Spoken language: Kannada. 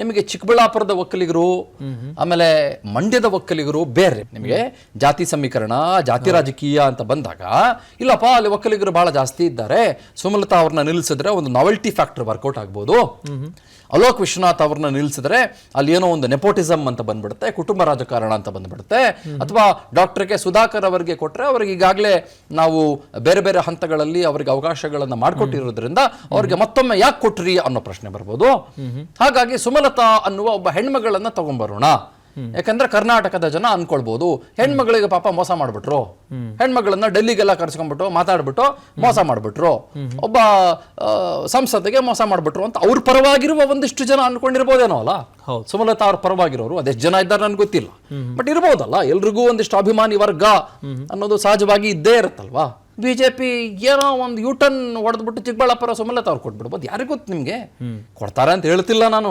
ನಿಮಗೆ ಚಿಕ್ಕಬಳ್ಳಾಪುರದ ಒಕ್ಕಲಿಗರು ಆಮೇಲೆ ಮಂಡ್ಯದ ಒಕ್ಕಲಿಗರು ಬೇರೆ. ನಿಮಗೆ ಜಾತಿ ಸಮೀಕರಣ, ಜಾತಿ ರಾಜಕೀಯ ಅಂತ ಬಂದಾಗ ಇಲ್ಲಪ್ಪ ಅಲ್ಲಿ ಒಕ್ಕಲಿಗರು ಬಹಳ ಜಾಸ್ತಿ ಇದ್ದಾರೆ, ಸುಮಲತಾ ಅವ್ರನ್ನ ನಿಲ್ಲಿಸಿದ್ರೆ ಒಂದು ನಾವೆಲ್ಟಿ ಫ್ಯಾಕ್ಟರ್ ವರ್ಕೌಟ್ ಆಗ್ಬೋದು. ಅಲೋಕ್ ವಿಶ್ವನಾಥ್ ಅವ್ರನ್ನ ನಿಲ್ಲಿಸಿದ್ರೆ ಅಲ್ಲಿ ಏನೋ ಒಂದು ನೆಪೋಟಿಸಮ್ ಅಂತ ಬಂದ್ಬಿಡುತ್ತೆ, ಕುಟುಂಬ ರಾಜಕಾರಣ ಅಂತ ಬಂದ್ಬಿಡುತ್ತೆ. ಅಥವಾ ಡಾಕ್ಟರ್ ಕೆ ಸುಧಾಕರ್ ಅವರಿಗೆ ಕೊಟ್ಟರೆ ಅವ್ರಿಗೆ ಈಗಾಗಲೇ ನಾವು ಬೇರೆ ಬೇರೆ ಹಂತಗಳಲ್ಲಿ ಅವರಿಗೆ ಅವಕಾಶಗಳನ್ನು ಮಾಡಿಕೊಟ್ಟಿರೋದ್ರಿಂದ ಅವ್ರಿಗೆ ಮತ್ತೊಮ್ಮೆ ಯಾಕೆ ಕೊಟ್ರಿ ಅನ್ನೋ ಪ್ರಶ್ನೆ ಬರ್ಬೋದು. ಹಾಗಾಗಿ ಸುಮಲತಾ ಅನ್ನುವ ಒಬ್ಬ ಹೆಣ್ಮಗಳನ್ನ ತಗೊಂಡ್ಬರೋಣ. ಯಾಕಂದ್ರೆ ಕರ್ನಾಟಕದ ಜನ ಅನ್ಕೊಳ್ಬಹುದು ಹೆಣ್ಮಗಳಿಗೆ ಪಾಪ ಮೋಸ ಮಾಡ್ಬಿಟ್ರು, ಹೆಣ್ಮಗಳನ್ನ ಡೆಲ್ಲಿಗೆಲ್ಲ ಕರ್ಸ್ಕೊಂಡ್ಬಿಟ್ಟು ಮಾತಾಡ್ಬಿಟ್ಟು ಮೋಸ ಮಾಡ್ಬಿಟ್ರು, ಒಬ್ಬ ಸಂಸತ್ತಿಗೆ ಮೋಸ ಮಾಡ್ಬಿಟ್ರು ಅಂತ ಅವ್ರ ಪರವಾಗಿರುವ ಒಂದಿಷ್ಟು ಜನ ಅನ್ಕೊಂಡಿರ್ಬೋದೇನೋ ಅಲ್ಲ. ಸುಮಲತಾ ಅವ್ರ ಪರವಾಗಿರೋರು ಅದೆಷ್ಟು ಜನ ಇದ್ದಾರೆ ನನ್ಗೆ ಗೊತ್ತಿಲ್ಲ, ಬಟ್ ಇರ್ಬೋದಲ್ಲ. ಎಲ್ರಿಗೂ ಒಂದಿಷ್ಟು ಅಭಿಮಾನಿ ವರ್ಗ ಅನ್ನೋದು ಸಹಜವಾಗಿ ಇದ್ದೇ ಇರುತ್ತಲ್ವಾ. ಬಿಜೆಪಿ ಏನೋ ಒಂದು ಯೂಟರ್ನ್ ಹೊಡೆದ್ಬಿಟ್ಟು ಚಿಕ್ಕಬಳ್ಳಾಪುರ ಸುಮಲತಾ ಅವ್ರು ಕೊಟ್ಬಿಡ್ಬೋದು, ಯಾರಿಗೂ ಗೊತ್ತು. ನಿಮ್ಗೆ ಕೊಡ್ತಾರೆ ಅಂತ ಹೇಳ್ತಿಲ್ಲ ನಾನು.